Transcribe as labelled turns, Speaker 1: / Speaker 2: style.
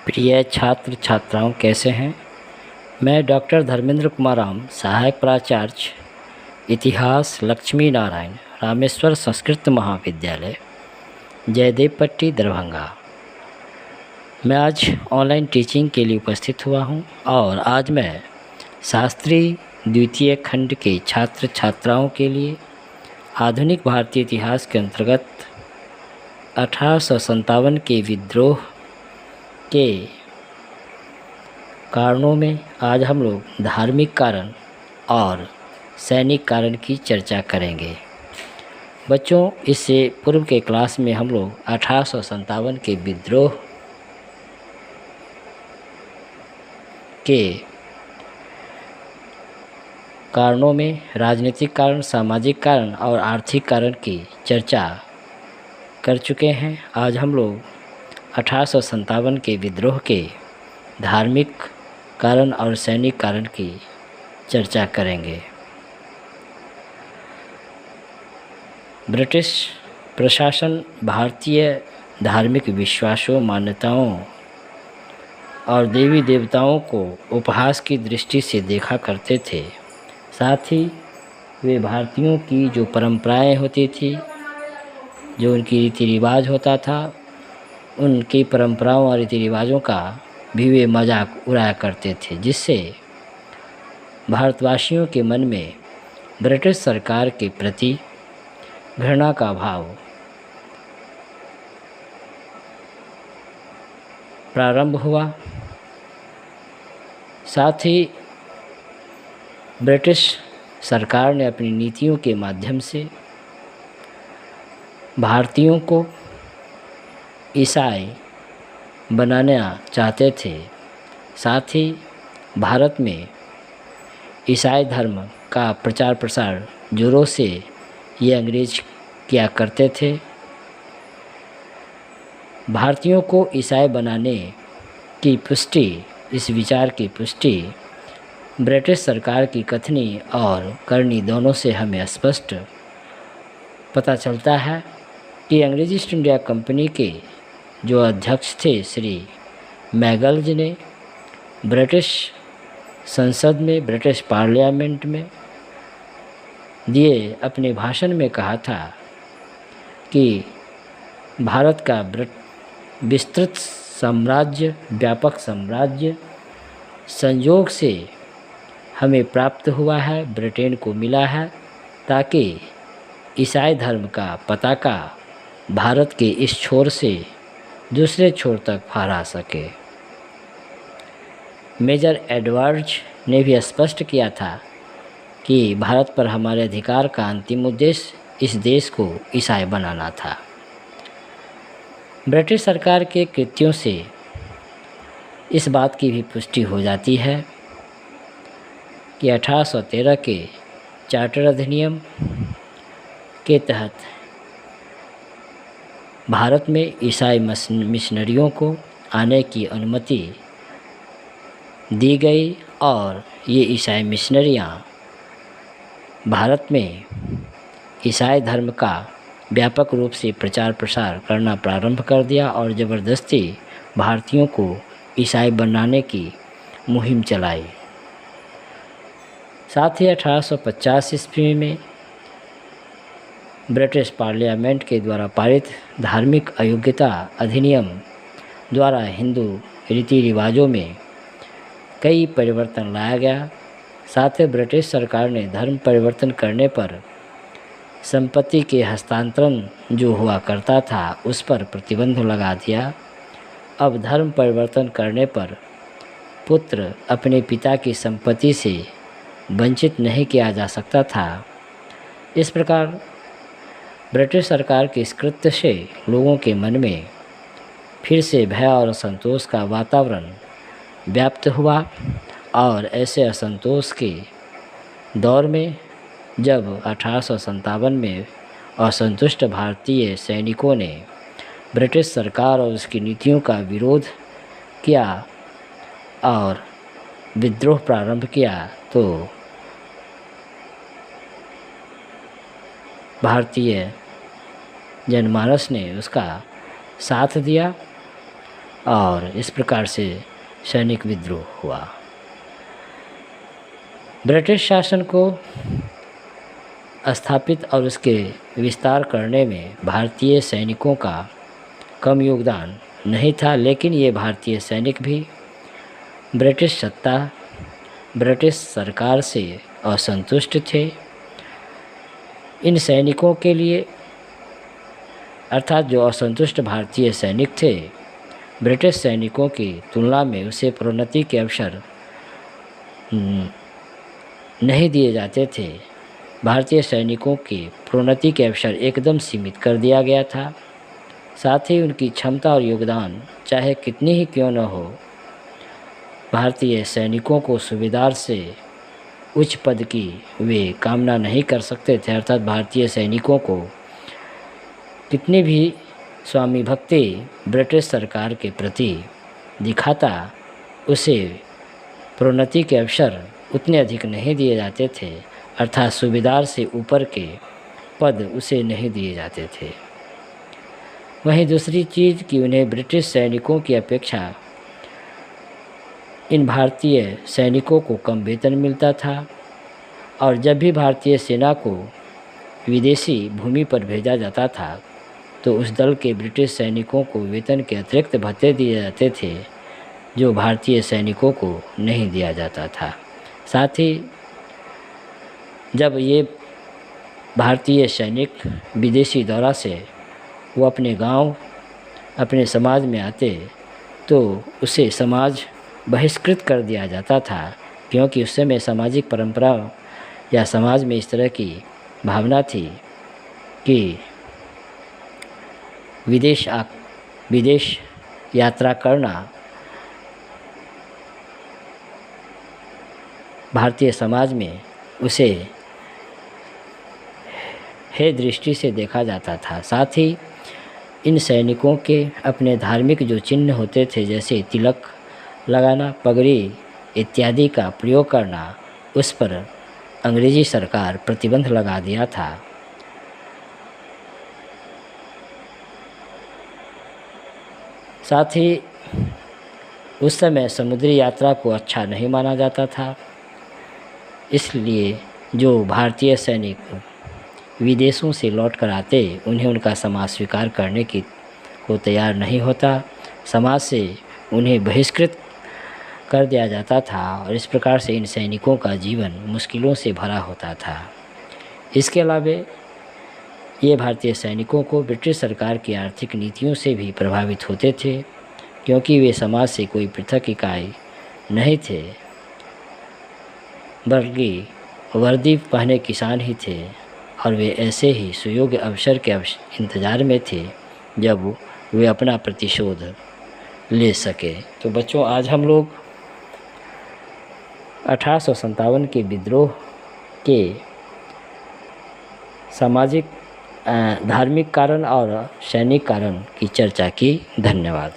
Speaker 1: प्रिय छात्र छात्राओं, कैसे हैं। मैं डॉक्टर धर्मेंद्र कुमार राम, सहायक प्राचार्य इतिहास, लक्ष्मी नारायण रामेश्वर संस्कृत महाविद्यालय, जयदेव पट्टी, दरभंगा। मैं आज ऑनलाइन टीचिंग के लिए उपस्थित हुआ हूं और आज मैं शास्त्री द्वितीय खंड के छात्र छात्राओं के लिए आधुनिक भारतीय इतिहास के अंतर्गत 1857 के विद्रोह के कारणों में आज हम लोग धार्मिक कारण और सैनिक कारण की चर्चा करेंगे। बच्चों, इससे पूर्व के क्लास में हम लोग 1857 के विद्रोह के कारणों में राजनीतिक कारण, सामाजिक कारण और आर्थिक कारण की चर्चा कर चुके हैं। आज हम लोग 1857 के विद्रोह के धार्मिक कारण और सैनिक कारण की चर्चा करेंगे। ब्रिटिश प्रशासन भारतीय धार्मिक विश्वासों, मान्यताओं और देवी देवताओं को उपहास की दृष्टि से देखा करते थे। साथ ही वे भारतीयों की जो परंपराएं होती थी, जो उनकी रीति रिवाज होता था, उनकी परंपराओं और रीति रिवाजों का भी वे मजाक उड़ाया करते थे, जिससे भारतवासियों के मन में ब्रिटिश सरकार के प्रति घृणा का भाव प्रारंभ हुआ। साथ ही ब्रिटिश सरकार ने अपनी नीतियों के माध्यम से भारतीयों को ईसाई बनाना चाहते थे। साथ ही भारत में ईसाई धर्म का प्रचार प्रसार जोरों से ये अंग्रेज किया करते थे। भारतीयों को ईसाई बनाने की पुष्टि, इस विचार की पुष्टि ब्रिटिश सरकार की कथनी और करनी दोनों से हमें स्पष्ट पता चलता है कि अंग्रेज़ी ईस्ट इंडिया कंपनी के जो अध्यक्ष थे श्री मैगल्ज ने ब्रिटिश संसद में, ब्रिटिश पार्लियामेंट में दिए अपने भाषण में कहा था कि भारत का विस्तृत साम्राज्य, व्यापक साम्राज्य संयोग से हमें प्राप्त हुआ है, ब्रिटेन को मिला है, ताकि ईसाई धर्म का पताका भारत के इस छोर से दूसरे छोर तक फहरा सके। मेजर एडवर्ड्स ने भी स्पष्ट किया था कि भारत पर हमारे अधिकार का अंतिम उद्देश्य इस देश को ईसाई बनाना था। ब्रिटिश सरकार के कृत्यों से इस बात की भी पुष्टि हो जाती है कि 1813 के चार्टर अधिनियम के तहत भारत में ईसाई मिशनरियों को आने की अनुमति दी गई और ये ईसाई मिशनरियाँ भारत में ईसाई धर्म का व्यापक रूप से प्रचार प्रसार करना प्रारंभ कर दिया और ज़बरदस्ती भारतीयों को ईसाई बनाने की मुहिम चलाई। साथ ही 1850 ईस्वी में ब्रिटिश पार्लियामेंट के द्वारा पारित धार्मिक अयोग्यता अधिनियम द्वारा हिंदू रीति रिवाजों में कई परिवर्तन लाया गया। साथ ही ब्रिटिश सरकार ने धर्म परिवर्तन करने पर संपत्ति के हस्तांतरण जो हुआ करता था उस पर प्रतिबंध लगा दिया। अब धर्म परिवर्तन करने पर पुत्र अपने पिता की संपत्ति से वंचित नहीं किया जा सकता था। इस प्रकार ब्रिटिश सरकार के इस कृत्य से लोगों के मन में फिर से भय और असंतोष का वातावरण व्याप्त हुआ और ऐसे असंतोष के दौर में जब 1857 में असंतुष्ट भारतीय सैनिकों ने ब्रिटिश सरकार और उसकी नीतियों का विरोध किया और विद्रोह प्रारंभ किया, तो भारतीय जनमानस ने उसका साथ दिया और इस प्रकार से सैनिक विद्रोह हुआ। ब्रिटिश शासन को स्थापित और उसके विस्तार करने में भारतीय सैनिकों का कम योगदान नहीं था, लेकिन ये भारतीय सैनिक भी ब्रिटिश सरकार से असंतुष्ट थे। इन सैनिकों के लिए, अर्थात जो असंतुष्ट भारतीय सैनिक थे, ब्रिटिश सैनिकों की तुलना में उसे प्रोन्नति के अवसर नहीं दिए जाते थे। भारतीय सैनिकों के प्रोन्नति के अवसर एकदम सीमित कर दिया गया था। साथ ही उनकी क्षमता और योगदान चाहे कितनी ही क्यों न हो, भारतीय सैनिकों को सूबेदार से उच्च पद की वे कामना नहीं कर सकते थे। अर्थात भारतीय सैनिकों को कितनी भी स्वामी भक्ति ब्रिटिश सरकार के प्रति दिखाता, उसे प्रोन्नति के अवसर उतने अधिक नहीं दिए जाते थे। अर्थात सूबेदार से ऊपर के पद उसे नहीं दिए जाते थे। वहीं दूसरी चीज़ कि उन्हें ब्रिटिश सैनिकों की अपेक्षा इन भारतीय सैनिकों को कम वेतन मिलता था, और जब भी भारतीय सेना को विदेशी भूमि पर भेजा जाता था तो उस दल के ब्रिटिश सैनिकों को वेतन के अतिरिक्त भत्ते दिए जाते थे, जो भारतीय सैनिकों को नहीं दिया जाता था। साथ ही जब ये भारतीय सैनिक विदेशी दौरा से वो अपने गांव, अपने समाज में आते तो उसे समाज बहिष्कृत कर दिया जाता था, क्योंकि उस समय सामाजिक परंपरा या समाज में इस तरह की भावना थी कि विदेश यात्रा करना भारतीय समाज में उसे हे दृष्टि से देखा जाता था। साथ ही इन सैनिकों के अपने धार्मिक जो चिन्ह होते थे, जैसे तिलक लगाना, पगड़ी इत्यादि का प्रयोग करना, उस पर अंग्रेजी सरकार प्रतिबंध लगा दिया था। साथ ही उस समय समुद्री यात्रा को अच्छा नहीं माना जाता था, इसलिए जो भारतीय सैनिक विदेशों से लौट कर आते, उन्हें उनका समाज स्वीकार करने को तैयार नहीं होता। समाज से उन्हें बहिष्कृत कर दिया जाता था, और इस प्रकार से इन सैनिकों का जीवन मुश्किलों से भरा होता था। इसके अलावा ये भारतीय सैनिकों को ब्रिटिश सरकार की आर्थिक नीतियों से भी प्रभावित होते थे, क्योंकि वे समाज से कोई पृथक इकाई नहीं थे, बल्कि वर्दी पहने किसान ही थे, और वे ऐसे ही सुयोग्य अवसर के इंतज़ार में थे जब वे अपना प्रतिशोध ले सके। तो बच्चों, आज हम लोग 1857 के विद्रोह के सामाजिक, धार्मिक कारण और सैनिक कारण की चर्चा की। धन्यवाद।